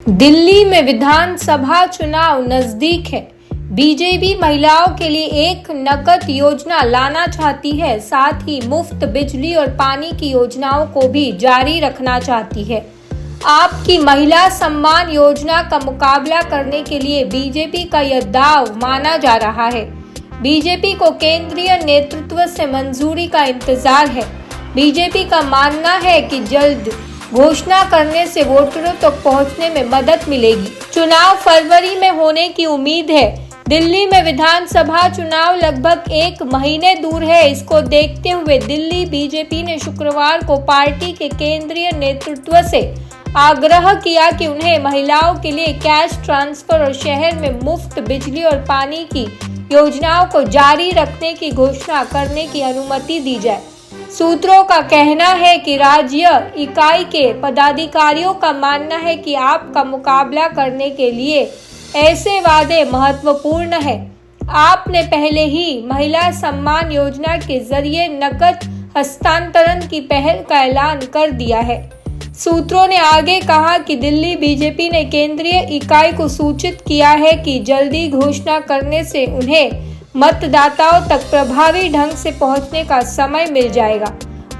दिल्ली में विधानसभा चुनाव नजदीक है। बीजेपी महिलाओं के लिए एक नकद योजना लाना चाहती है, साथ ही मुफ्त बिजली और पानी की योजनाओं को भी जारी रखना चाहती है। आपकी महिला सम्मान योजना का मुकाबला करने के लिए बीजेपी का यह दाव माना जा रहा है। बीजेपी को केंद्रीय नेतृत्व से मंजूरी का इंतजार है। बीजेपी का मानना है कि जल्द घोषणा करने से वोटरों तक पहुंचने में मदद मिलेगी। चुनाव फरवरी में होने की उम्मीद है। दिल्ली में विधानसभा चुनाव लगभग एक महीने दूर है। इसको देखते हुए दिल्ली बीजेपी ने शुक्रवार को पार्टी के केंद्रीय नेतृत्व से आग्रह किया कि उन्हें महिलाओं के लिए कैश ट्रांसफर और शहर में मुफ्त बिजली और पानी की योजनाओं को जारी रखने की घोषणा करने की अनुमति दी जाए। सूत्रों का कहना है कि राज्य इकाई के पदाधिकारियों का मानना है कि आपका मुकाबला करने के लिए ऐसे वादे महत्वपूर्ण है। आपने पहले ही महिला सम्मान योजना के जरिए नकद हस्तांतरण की पहल का ऐलान कर दिया है। सूत्रों ने आगे कहा कि दिल्ली बीजेपी ने केंद्रीय इकाई को सूचित किया है कि जल्दी घोषणा करने से उन्हें मतदाताओं तक प्रभावी ढंग से पहुंचने का समय मिल जाएगा।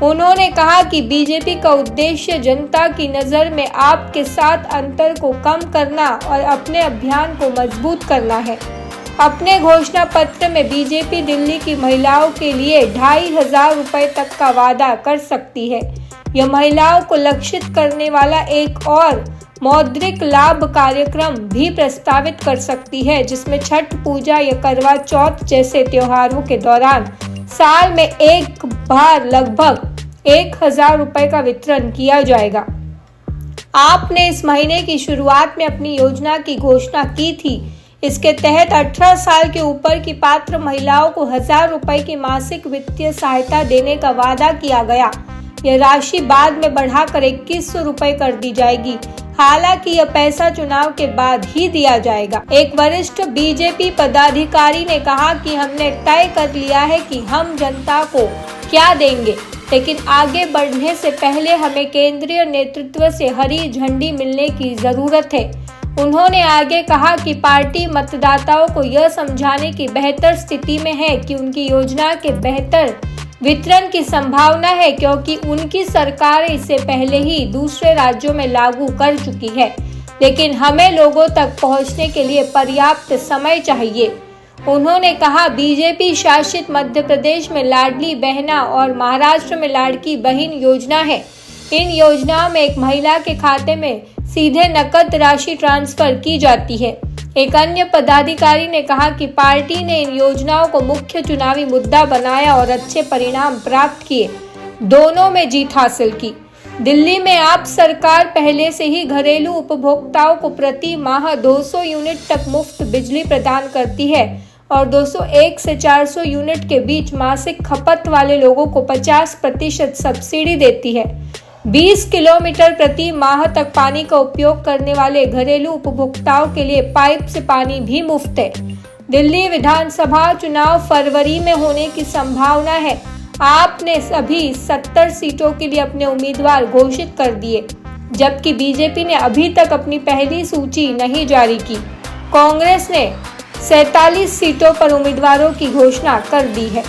उन्होंने कहा कि बीजेपी का उद्देश्य जनता की नज़र में आपके साथ अंतर को कम करना और अपने अभियान को मजबूत करना है। अपने घोषणा पत्र में बीजेपी दिल्ली की महिलाओं के लिए 2500 रुपए तक का वादा कर सकती है। यह महिलाओं को लक्षित करने वाला एक और मौद्रिक लाभ कार्यक्रम भी प्रस्तावित कर सकती है, जिसमें छठ पूजा या करवा चौथ जैसे त्योहारों के दौरान साल में एक बार लगभग 1000 रुपए का वितरण किया जाएगा। आपने इस महीने की शुरुआत में अपनी योजना की घोषणा की थी। इसके तहत 18 साल के ऊपर की पात्र महिलाओं को 1000 रुपए की मासिक वित्तीय सहायता देने का वादा किया गया। यह राशि बाद में बढ़ाकर 2100 रुपए कर दी जाएगी। हालांकि यह पैसा चुनाव के बाद ही दिया जाएगा। एक वरिष्ठ बीजेपी पदाधिकारी ने कहा कि हमने तय कर लिया है कि हम जनता को क्या देंगे, लेकिन आगे बढ़ने से पहले हमें केंद्रीय नेतृत्व से हरी झंडी मिलने की जरूरत है। उन्होंने आगे कहा कि पार्टी मतदाताओं को यह समझाने की बेहतर स्थिति में है कि उनकी योजना के बेहतर वितरण की संभावना है, क्योंकि उनकी सरकार इसे पहले ही दूसरे राज्यों में लागू कर चुकी है, लेकिन हमें लोगों तक पहुंचने के लिए पर्याप्त समय चाहिए। उन्होंने कहा, बीजेपी शासित मध्य प्रदेश में लाडली बहना और महाराष्ट्र में लाड़की बहन योजना है। इन योजनाओं में एक महिला के खाते में सीधे नकद राशि ट्रांसफर की जाती है। एक अन्य पदाधिकारी ने कहा कि पार्टी ने इन योजनाओं को मुख्य चुनावी मुद्दा बनाया और अच्छे परिणाम प्राप्त किए। दोनों में जीत हासिल की। दिल्ली में आप सरकार पहले से ही घरेलू उपभोक्ताओं को प्रति माह 200 यूनिट तक मुफ्त बिजली प्रदान करती है और 201 से 400 यूनिट के बीच मासिक खपत वाले लोगों को 50% सब्सिडी देती है। 20 किलोमीटर प्रति माह तक पानी का उपयोग करने वाले घरेलू उपभोक्ताओं के लिए पाइप से पानी भी मुफ्त है। दिल्ली विधानसभा चुनाव फरवरी में होने की संभावना है। आपने सभी 70 सीटों के लिए अपने उम्मीदवार घोषित कर दिए, जबकि बीजेपी ने अभी तक अपनी पहली सूची नहीं जारी की। कांग्रेस ने 47 सीटों पर उम्मीदवारों की घोषणा कर दी है।